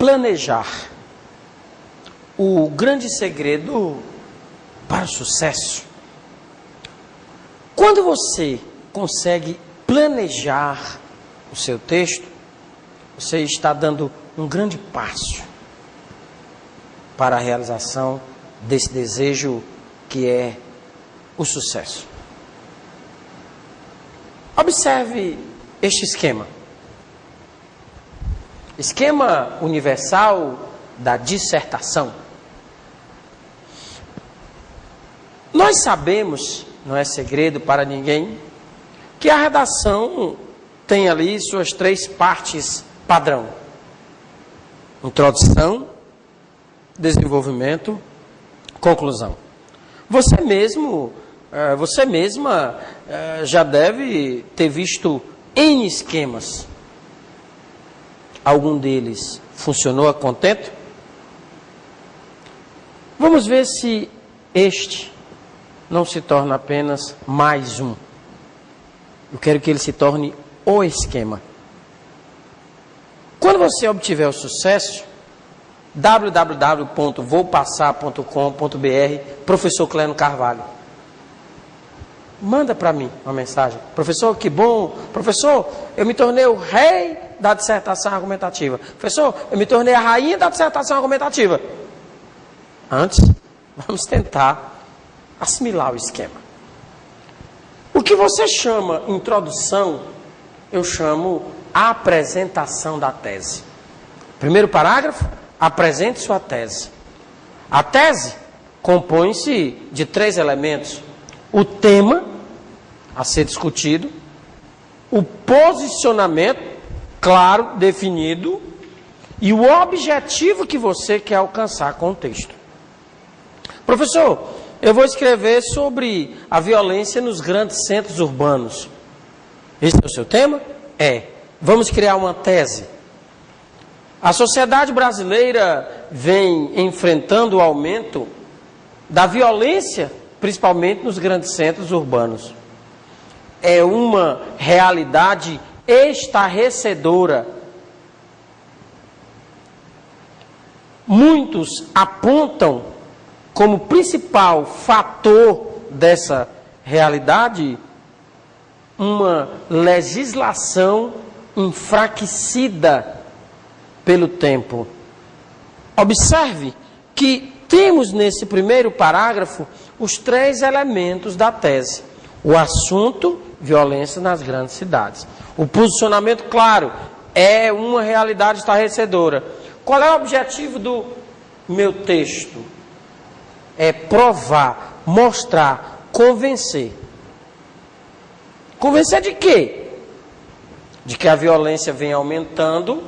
planejar. O grande segredo para o sucesso. Quando você consegue planejar o seu texto, você está dando um grande passo para a realização desse desejo que é o sucesso. Observe este esquema. Esquema universal da dissertação. Nós sabemos, não é segredo para ninguém, que a redação tem ali suas 3 partes padrão: introdução, desenvolvimento, conclusão. Você mesma já deve ter visto N esquemas. Algum deles funcionou a contento? Vamos ver se este não se torna apenas mais um. Eu quero que ele se torne o esquema. Quando você obtiver o sucesso, www.voupassar.com.br, professor Cleno Carvalho. Manda para mim uma mensagem. Professor, que bom. Professor, eu me tornei o rei da dissertação argumentativa. Professor, eu me tornei a rainha da dissertação argumentativa. Antes, vamos tentar assimilar o esquema. O que você chama introdução, eu chamo apresentação da tese. Primeiro parágrafo, apresente sua tese. A tese compõe-se de 3 elementos: o tema a ser discutido, o posicionamento claro, definido, e o objetivo que você quer alcançar com o texto. Professor, eu vou escrever sobre a violência nos grandes centros urbanos. Esse é o seu tema? É. Vamos criar uma tese. A sociedade brasileira vem enfrentando o aumento da violência, principalmente nos grandes centros urbanos. É uma realidade estarrecedora. Muitos apontam como principal fator dessa realidade uma legislação enfraquecida pelo tempo. Observe que temos nesse primeiro parágrafo os 3 elementos da tese: o assunto, violência nas grandes cidades. O posicionamento, claro, é uma realidade estarrecedora. Qual é o objetivo do meu texto? É provar, mostrar, convencer. Convencer de quê? De que a violência vem aumentando,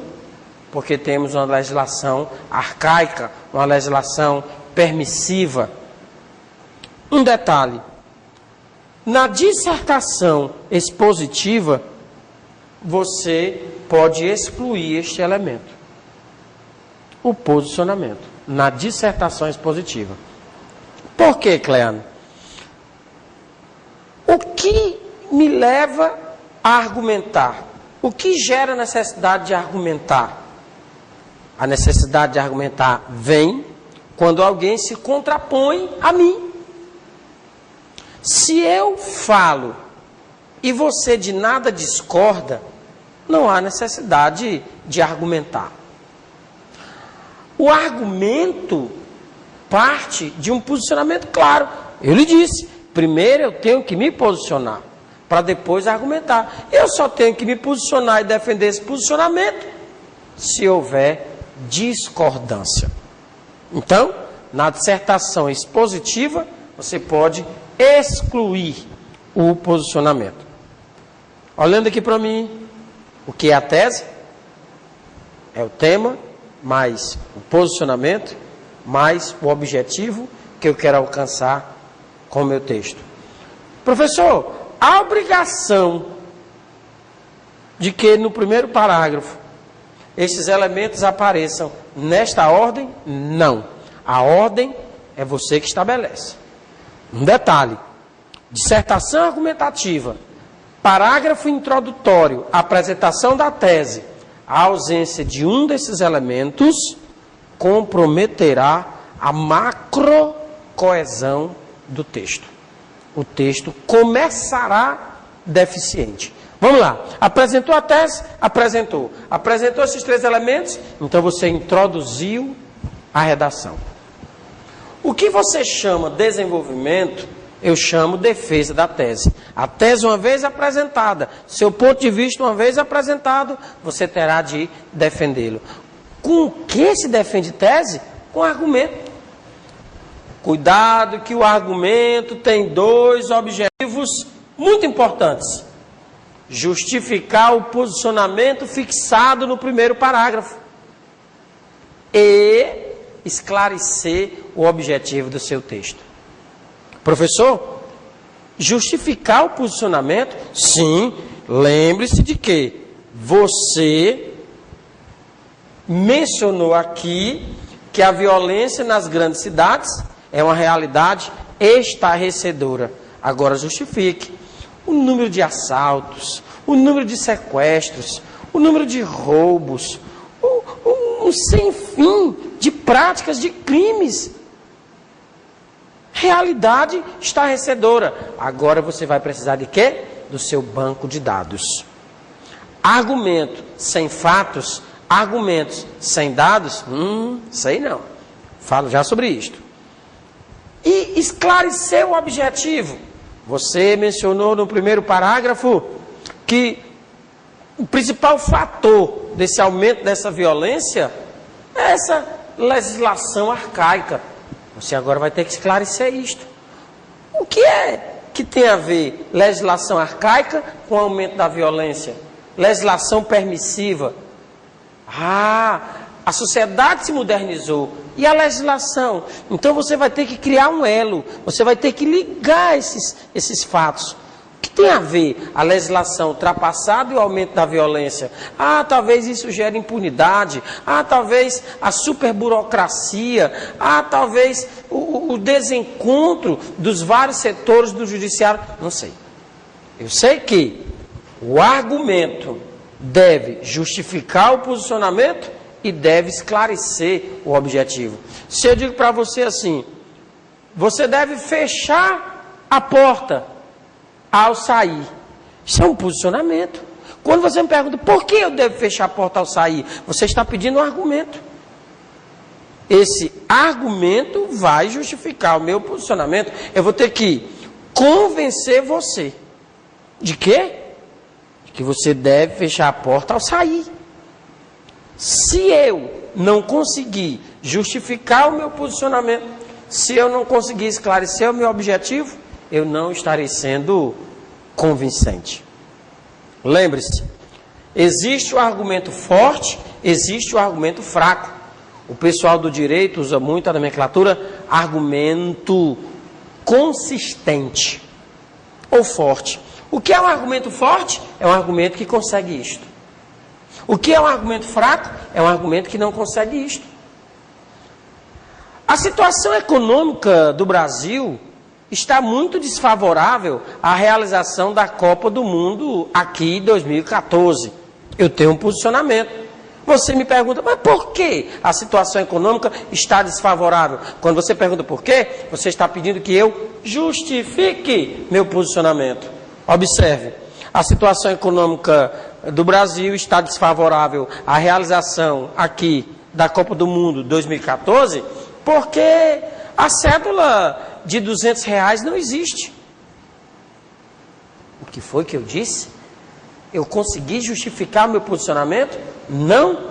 porque temos uma legislação arcaica, uma legislação permissiva. Um detalhe: na dissertação expositiva, você pode excluir este elemento, o posicionamento, na dissertação expositiva. Por quê, Cleano? O que me leva a argumentar? O que gera a necessidade de argumentar? A necessidade de argumentar vem quando alguém se contrapõe a mim. Se eu falo e você de nada discorda, não há necessidade de argumentar. O argumento parte de um posicionamento claro. Eu lhe disse, primeiro eu tenho que me posicionar, para depois argumentar. Eu só tenho que me posicionar e defender esse posicionamento se houver discordância. Então, na dissertação expositiva, você pode excluir o posicionamento. Olhando aqui para mim, o que é a tese? É o tema, mais o posicionamento, mais o objetivo que eu quero alcançar com o meu texto. Professor, a obrigação de que no primeiro parágrafo esses elementos apareçam nesta ordem? Não. A ordem é você que estabelece. Um detalhe: dissertação argumentativa, parágrafo introdutório, apresentação da tese, A ausência de um desses elementos comprometerá a macrocoesão do texto. O texto começará deficiente. Vamos lá. Apresentou a tese? Apresentou. Apresentou esses 3 elementos? Então você introduziu a redação. O que você chama desenvolvimento, eu chamo defesa da tese. A tese, uma vez apresentada, seu ponto de vista, uma vez apresentado, você terá de defendê-lo. Com o que se defende tese? Com argumento. Cuidado que o argumento tem 2 objetivos muito importantes. Justificar o posicionamento fixado no primeiro parágrafo. E esclarecer o objetivo do seu texto. Professor, justificar o posicionamento? Sim, lembre-se de que você mencionou aqui que a violência nas grandes cidades é uma realidade estarrecedora. Agora justifique o número de assaltos, o número de sequestros, o número de roubos, um sem fim de práticas de crimes. Realidade estarrecedora. Agora você vai precisar de quê? Do seu banco de dados. Argumento sem fatos, argumentos sem dados, sei não. Falo já sobre isto. E esclarecer o objetivo. Você mencionou no primeiro parágrafo que o principal fator desse aumento dessa violência é essa legislação arcaica. Você agora vai ter que esclarecer isto. O que é que tem a ver legislação arcaica com o aumento da violência? Legislação permissiva. A sociedade se modernizou. E a legislação? Então você vai ter que criar um elo. Você vai ter que ligar esses fatos. O que tem a ver a legislação ultrapassada e o aumento da violência? Talvez isso gere impunidade. Talvez a superburocracia. Talvez o desencontro dos vários setores do judiciário. Não sei. Eu sei que o argumento deve justificar o posicionamento e deve esclarecer o objetivo. Se eu digo para você assim, você deve fechar a porta ao sair. Isso é um posicionamento. Quando você me pergunta, por que eu devo fechar a porta ao sair? Você está pedindo um argumento. Esse argumento vai justificar o meu posicionamento. Eu vou ter que convencer você. De quê? De que você deve fechar a porta ao sair. Se eu não conseguir justificar o meu posicionamento, se eu não conseguir esclarecer o meu objetivo, eu não estarei sendo convincente. Lembre-se, existe o argumento forte, existe o argumento fraco. O pessoal do direito usa muito a nomenclatura argumento consistente ou forte. O que é um argumento forte? É um argumento que consegue isto. O que é um argumento fraco? É um argumento que não consegue isto. A situação econômica do Brasil está muito desfavorável à realização da Copa do Mundo aqui em 2014. Eu tenho um posicionamento. Você me pergunta, mas por que a situação econômica está desfavorável? Quando você pergunta por quê, você está pedindo que eu justifique meu posicionamento. Observe, a situação econômica do Brasil está desfavorável à realização aqui da Copa do Mundo 2014, porque a cédula de R$200 não existe. O que foi que eu disse? Eu consegui justificar meu posicionamento? Não?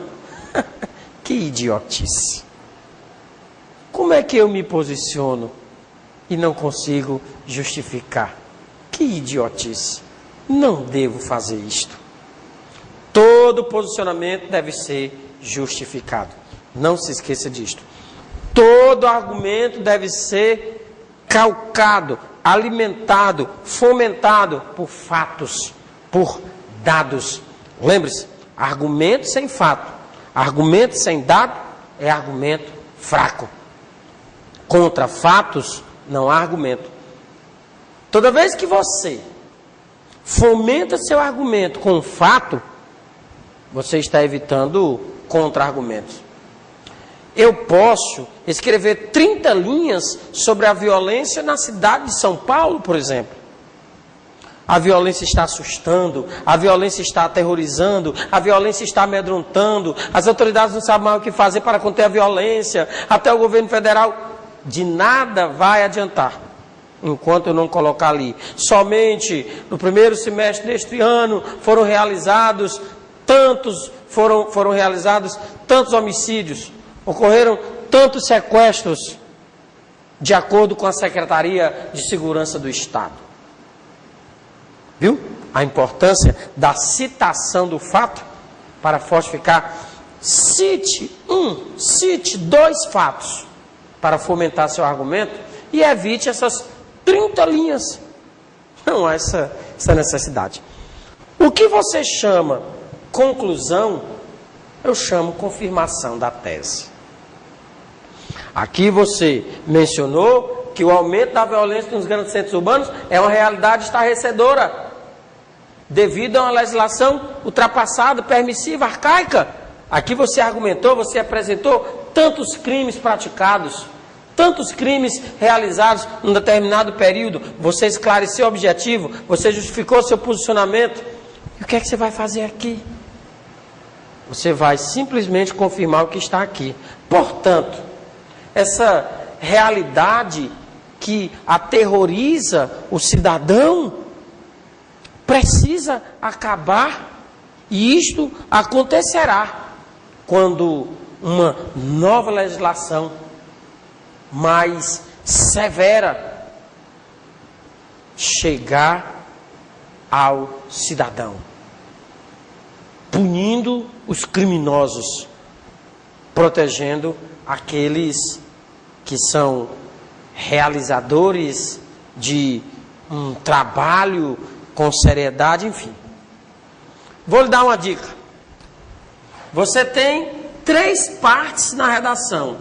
Que idiotice. Como é que eu me posiciono e não consigo justificar? Que idiotice. Não devo fazer isto. Todo posicionamento deve ser justificado. Não se esqueça disto. Todo argumento deve ser calcado, alimentado, fomentado por fatos, por dados. Lembre-se, argumento sem fato, argumento sem dado é argumento fraco. Contra fatos não há argumento. Toda vez que você fomenta seu argumento com um fato, Você está evitando contra-argumentos. Eu posso escrever 30 linhas sobre a violência na cidade de São Paulo, por exemplo. A violência está assustando, a violência está aterrorizando, a violência está amedrontando, as autoridades não sabem mais o que fazer para conter a violência, até o governo federal. De nada vai adiantar, enquanto eu não colocar ali. Somente no primeiro semestre deste ano foram realizados tantos homicídios, ocorreram tantos sequestros, de acordo com a Secretaria de Segurança do Estado. Viu? A importância da citação do fato para fortificar. Cite dois fatos para fomentar seu argumento e evite essas 30 linhas. Não há essa necessidade. O que você chama conclusão, eu chamo confirmação da tese. Aqui você mencionou que o aumento da violência nos grandes centros urbanos é uma realidade estarrecedora, devido a uma legislação ultrapassada, permissiva, arcaica. Aqui você argumentou, você apresentou tantos crimes praticados, tantos crimes realizados num determinado período. Você esclareceu o objetivo, você justificou seu posicionamento. E o que é que você vai fazer aqui? Você vai simplesmente confirmar o que está aqui. Portanto, essa realidade que aterroriza o cidadão precisa acabar, e isto acontecerá quando uma nova legislação mais severa chegar ao cidadão, punindo os criminosos, protegendo aqueles que são realizadores de um trabalho com seriedade, enfim. Vou lhe dar uma dica. Você tem 3 partes na redação,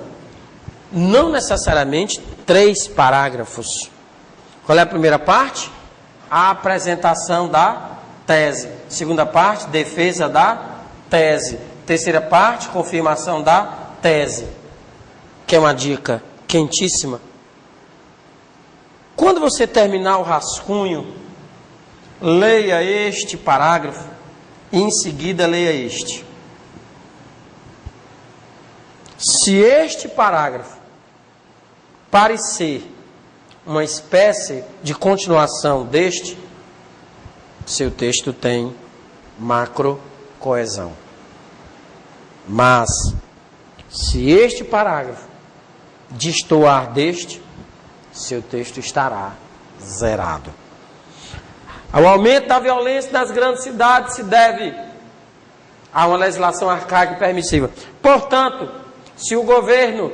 não necessariamente 3 parágrafos. Qual é a primeira parte? A apresentação da tese. Segunda parte, defesa da tese. Terceira parte, confirmação da tese. Que é uma dica quentíssima. Quando você terminar o rascunho, leia este parágrafo e em seguida leia este. Se este parágrafo parecer uma espécie de continuação deste, seu texto tem macro coesão. Mas, se este parágrafo destoar deste, seu texto estará zerado. O aumento da violência nas grandes cidades se deve a uma legislação arcaica e permissiva. Portanto, se o governo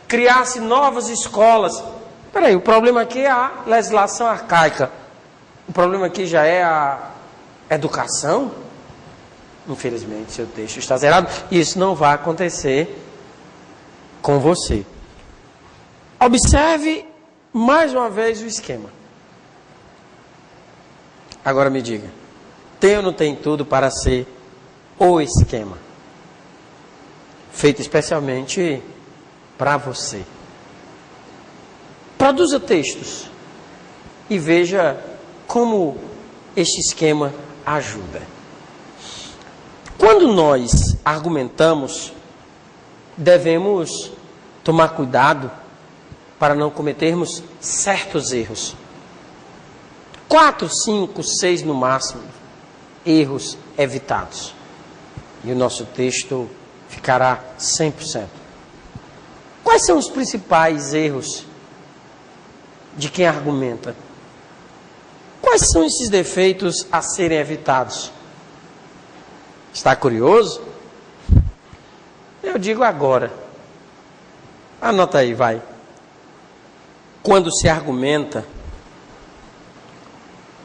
criasse novas escolas... Peraí, o problema aqui é a legislação arcaica. O problema aqui já é a educação? Infelizmente, seu texto está zerado. E isso não vai acontecer com você. Observe mais uma vez o esquema. Agora me diga, tem ou não tem tudo para ser o esquema? Feito especialmente para você. Produza textos e veja como este esquema ajuda. Quando nós argumentamos, devemos tomar cuidado para não cometermos certos erros. 4, 5, 6 no máximo, erros evitados. E o nosso texto ficará 100%. Quais são os principais erros de quem argumenta? Quais são esses defeitos a serem evitados? Está curioso? Eu digo agora. Anota aí, vai. Quando se argumenta,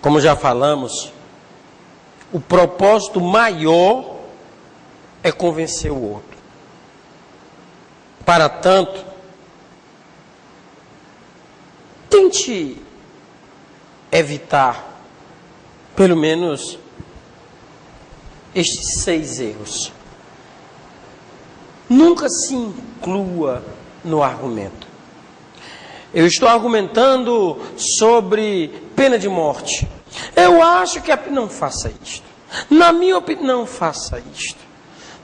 como já falamos, o propósito maior é convencer o outro. Para tanto, tente evitar, pelo menos, estes 6 erros. Nunca se inclua no argumento. Eu estou argumentando sobre pena de morte. Eu acho que não faça isto. Na minha opinião, não faça isto.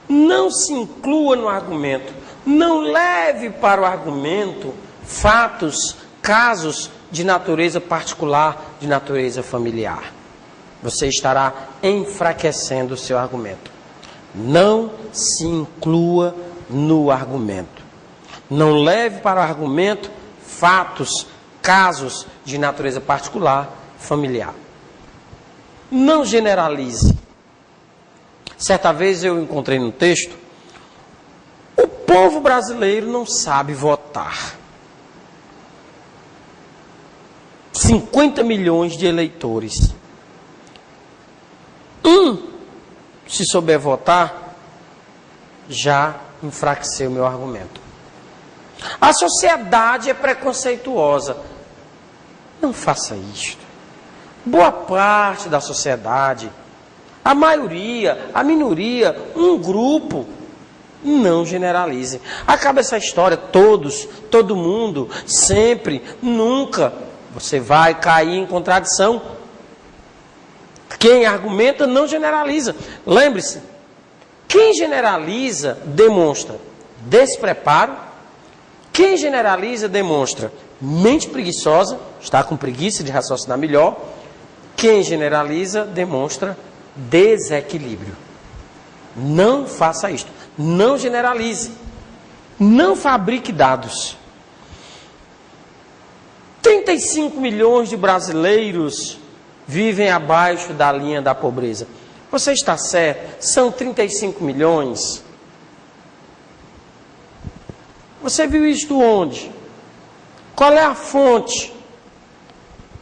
Não se inclua no argumento. Não leve para o argumento fatos, casos de natureza particular, de natureza familiar. Você estará enfraquecendo o seu argumento. Não se inclua no argumento. Não leve para o argumento fatos, casos de natureza particular, familiar. Não generalize. Certa vez eu encontrei no texto, o povo brasileiro não sabe votar. 50 milhões de eleitores. Se souber votar, já enfraqueceu o meu argumento. A sociedade é preconceituosa. Não faça isto. Boa parte da sociedade, a maioria, a minoria, um grupo, não generalize. Acaba essa história, todos, todo mundo, sempre, nunca. Você vai cair em contradição. Quem argumenta não generaliza. Lembre-se, quem generaliza demonstra despreparo. Quem generaliza demonstra mente preguiçosa, está com preguiça de raciocinar melhor. Quem generaliza demonstra desequilíbrio. Não faça isto. Não generalize. Não fabrique dados. 35 milhões de brasileiros vivem abaixo da linha da pobreza. Você está certo? São 35 milhões. Você viu isto onde? Qual é a fonte?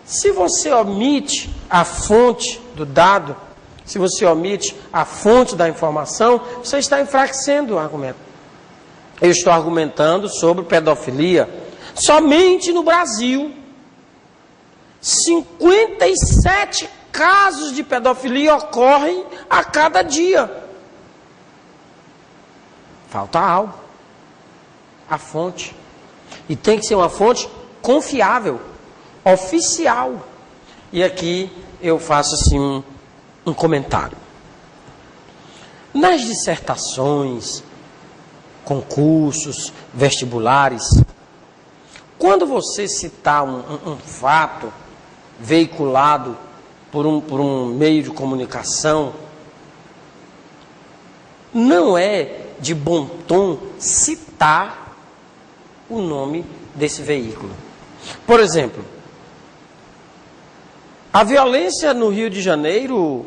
Se você omite a fonte do dado, se você omite a fonte da informação, você está enfraquecendo o argumento. Eu estou argumentando sobre pedofilia. Somente no Brasil, 57 casos de pedofilia ocorrem a cada dia. Falta algo. A fonte. E tem que ser uma fonte confiável, oficial. E aqui eu faço assim um comentário. Nas dissertações, concursos, vestibulares, quando você citar um fato veiculado por um meio de comunicação, não é de bom tom citar o nome desse veículo. Por exemplo, a violência no Rio de Janeiro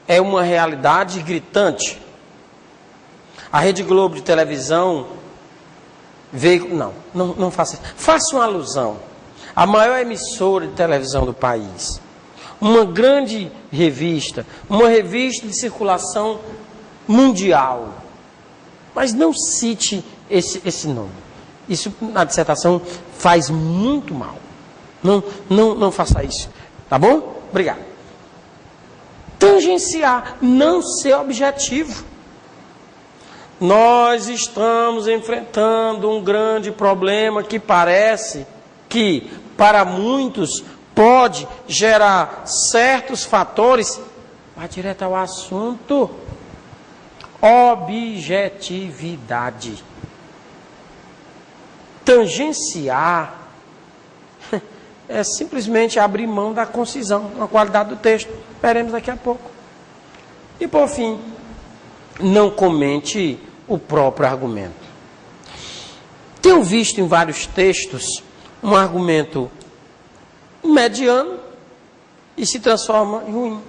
é uma realidade gritante. A Rede Globo de televisão veio... Não faça isso. Faça uma alusão. A maior emissora de televisão do país. Uma grande revista. Uma revista de circulação mundial. Mas não cite esse nome. Isso na dissertação faz muito mal. Não faça isso. Tá bom? Obrigado. Tangenciar, não ser objetivo. Nós estamos enfrentando um grande problema que parece que, para muitos, pode gerar certos fatores. Vá direto ao assunto. Objetividade. Tangenciar é simplesmente abrir mão da concisão, da qualidade do texto. Veremos daqui a pouco. E por fim, não comente o próprio argumento. Tenho visto em vários textos um argumento mediano e se transforma em ruim.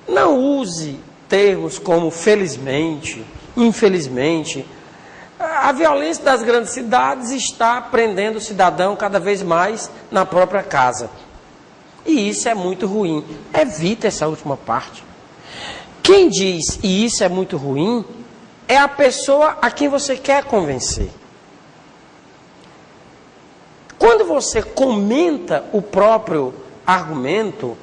Não use termos como felizmente, infelizmente. A violência das grandes cidades está prendendo o cidadão cada vez mais na própria casa. E isso é muito ruim. Evita essa última parte. Quem diz e isso é muito ruim é a pessoa a quem você quer convencer. Quando você comenta o próprio argumento,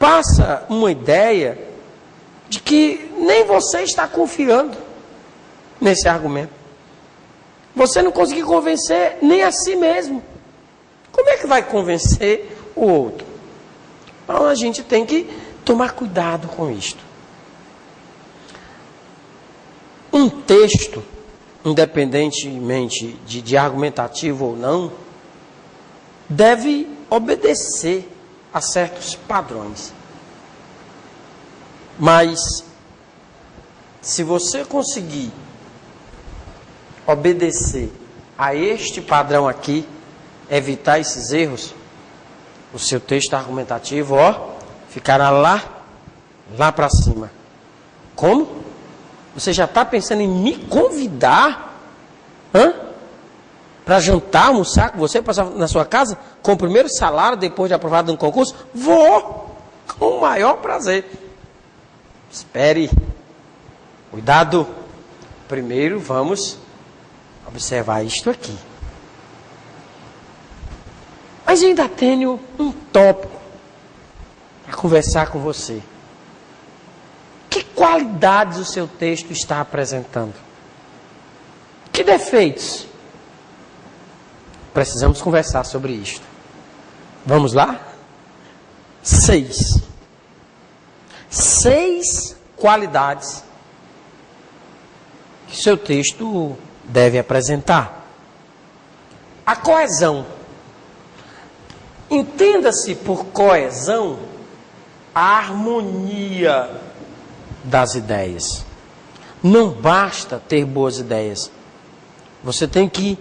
passa uma ideia de que nem você está confiando nesse argumento. Você não conseguiu convencer nem a si mesmo. Como é que vai convencer o outro? Então a gente tem que tomar cuidado com isto. Um texto, independentemente de argumentativo ou não, deve obedecer a certos padrões. Mas, se você conseguir obedecer a este padrão aqui, evitar esses erros, o seu texto argumentativo, ficará lá para cima. Como? Você já está pensando em me convidar? Para jantar, almoçar com você, passar na sua casa, com o primeiro salário, depois de aprovado no concurso? Vou, com o maior prazer. Espere. Cuidado. Primeiro vamos observar isto aqui. Mas ainda tenho um tópico para conversar com você. Que qualidades o seu texto está apresentando? Que defeitos? Precisamos conversar sobre isto. Vamos lá? 6 qualidades que o seu texto deve apresentar. A coesão. Entenda-se por coesão a harmonia das ideias. Não basta ter boas ideias. Você tem que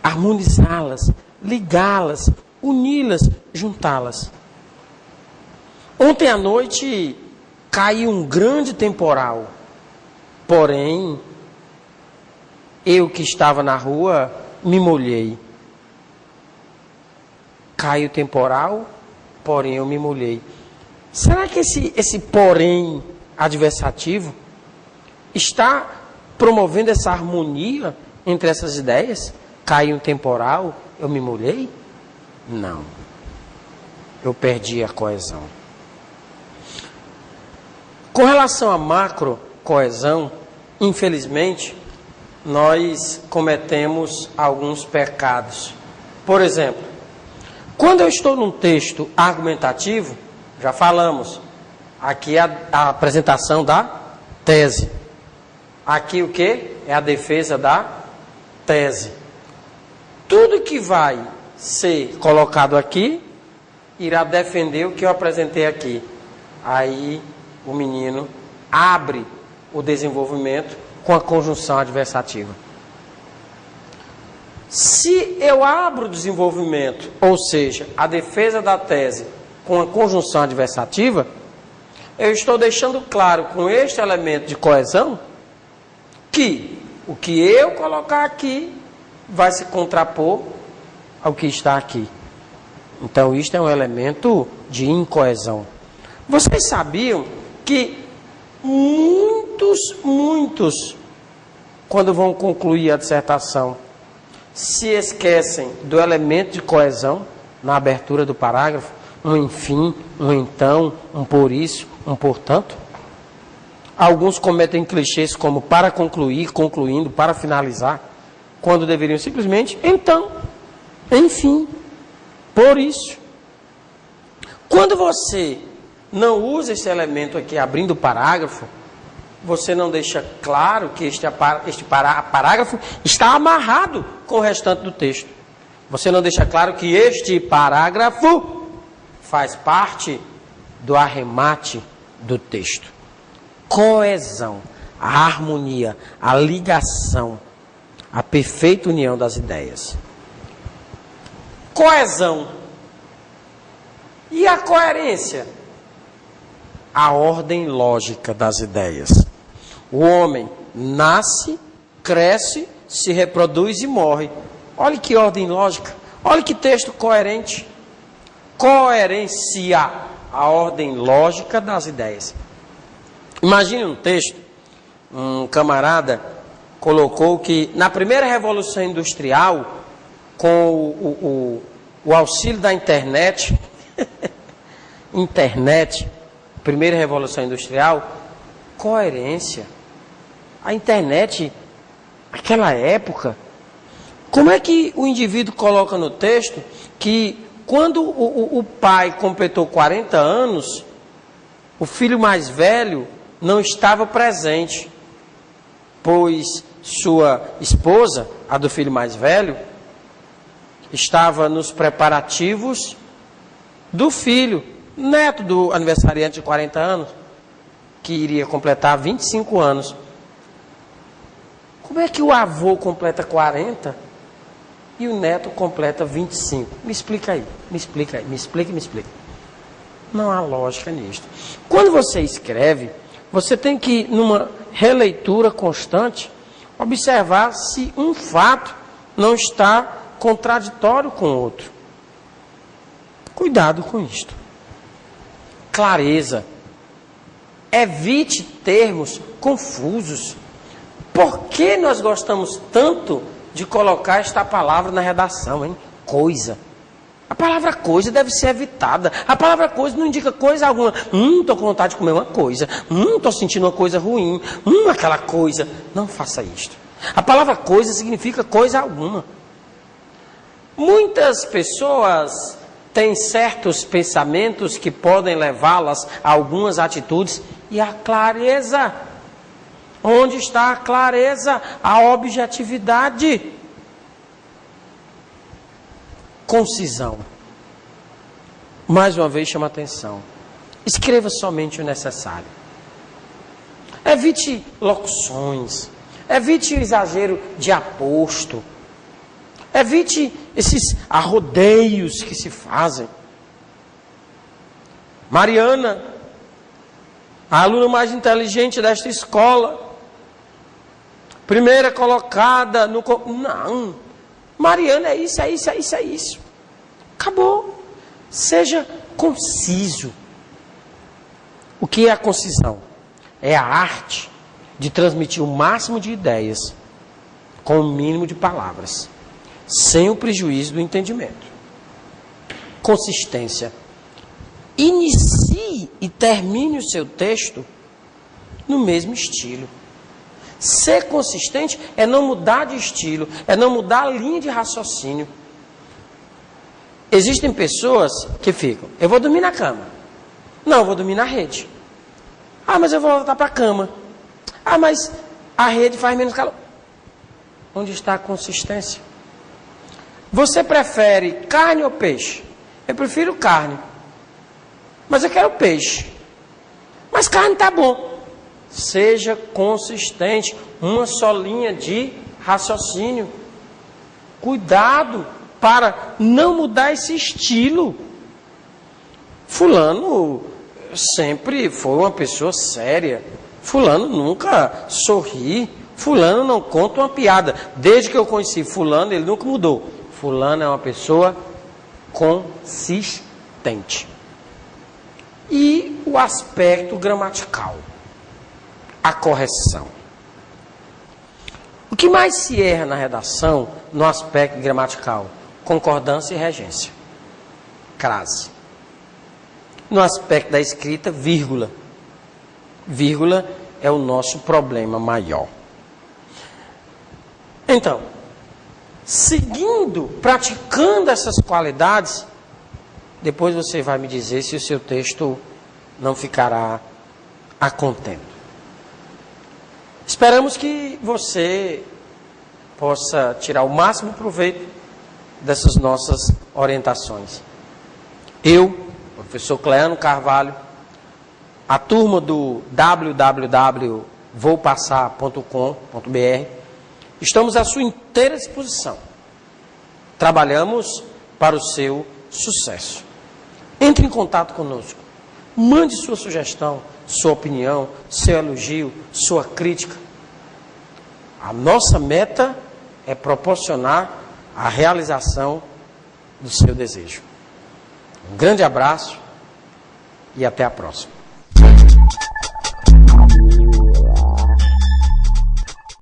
harmonizá-las, ligá-las, uni-las, juntá-las. Ontem à noite caiu um grande temporal. Porém, eu que estava na rua me molhei. Caiu o temporal, porém eu me molhei. Será que esse porém adversativo está promovendo essa harmonia entre essas ideias? Caiu um temporal, eu me molhei? Não. Eu perdi a coesão. Com relação à macro coesão, infelizmente, nós cometemos alguns pecados. Por exemplo, quando eu estou num texto argumentativo, já falamos, aqui é a apresentação da tese. Aqui o que? É a defesa da tese. Tudo que vai ser colocado aqui, irá defender o que eu apresentei aqui. Aí o menino abre o desenvolvimento com a conjunção adversativa. Se eu abro o desenvolvimento, ou seja, a defesa da tese com a conjunção adversativa, eu estou deixando claro com este elemento de coesão que o que eu colocar aqui vai se contrapor ao que está aqui. Então isto é um elemento de incoesão. Vocês sabiam que muitos, quando vão concluir a dissertação, se esquecem do elemento de coesão na abertura do parágrafo? Um enfim, um então, um por isso, um portanto. Alguns cometem clichês como para concluir, concluindo, para finalizar, quando deveriam simplesmente então, enfim, por isso. Quando você não usa esse elemento aqui abrindo o parágrafo, você não deixa claro que este parágrafo está amarrado com o restante do texto. Você não deixa claro que este parágrafo faz parte do arremate do texto. Coesão, a harmonia, a ligação, a perfeita união das ideias. Coesão. E a coerência? A ordem lógica das ideias. O homem nasce, cresce, se reproduz e morre. Olha que ordem lógica. Olha que texto coerente. Coerência, a ordem lógica das ideias. Imagine um texto, um camarada colocou que na primeira revolução industrial, com o auxílio da internet, internet, primeira revolução industrial, coerência. A internet, naquela época, como é que o indivíduo coloca no texto que quando o pai completou 40 anos, o filho mais velho não estava presente, pois sua esposa, a do filho mais velho, estava nos preparativos do filho, neto do aniversariante de 40 anos, que iria completar 25 anos. Como é que o avô completa 40 e o neto completa 25? Me explica aí, me explica aí, me explica. Não há lógica nisto. Quando você escreve, você tem que, numa releitura constante, observar se um fato não está contraditório com o outro. Cuidado com isto. Clareza. Evite termos confusos. Por que nós gostamos tanto de colocar esta palavra na redação, hein? Coisa. A palavra coisa deve ser evitada. A palavra coisa não indica coisa alguma. Estou com vontade de comer uma coisa. Estou sentindo uma coisa ruim. Aquela coisa. Não faça isto. A palavra coisa significa coisa alguma. Muitas pessoas têm certos pensamentos que podem levá-las a algumas atitudes. E a clareza. Onde está a clareza? A objetividade. Concisão. Mais uma vez chama atenção. Escreva somente o necessário. Evite locuções. Evite o exagero de aposto. Evite esses arrodeios que se fazem. Mariana, a aluna mais inteligente desta escola, primeira colocada no... Não. Mariana, é isso. Acabou. Seja conciso. O que é a concisão? É a arte de transmitir o máximo de ideias com o mínimo de palavras, sem o prejuízo do entendimento. Consistência. Inicie e termine o seu texto no mesmo estilo. Ser consistente é não mudar de estilo, é não mudar a linha de raciocínio. Existem pessoas que ficam, eu vou dormir na cama. Não, eu vou dormir na rede. Mas eu vou voltar para a cama. Mas a rede faz menos calor. Onde está a consistência? Você prefere carne ou peixe? Eu prefiro carne. Mas eu quero peixe. Mas carne está bom. Seja consistente, uma só linha de raciocínio. Cuidado para não mudar esse estilo. Fulano sempre foi uma pessoa séria. Fulano nunca sorri. Fulano não conta uma piada. Desde que eu conheci fulano, ele nunca mudou. Fulano é uma pessoa consistente. E o aspecto gramatical. A correção. O que mais se erra na redação, no aspecto gramatical? Concordância e regência. Crase. No aspecto da escrita, vírgula. Vírgula é o nosso problema maior. Então, seguindo, praticando essas qualidades, depois você vai me dizer se o seu texto não ficará a contento. Esperamos que você possa tirar o máximo proveito dessas nossas orientações. Eu, professor Cleano Carvalho, a turma do www.voupassar.com.br, estamos à sua inteira disposição. Trabalhamos para o seu sucesso. Entre em contato conosco. Mande sua sugestão, sua opinião, seu elogio, sua crítica. A nossa meta é proporcionar a realização do seu desejo. Um grande abraço e até a próxima.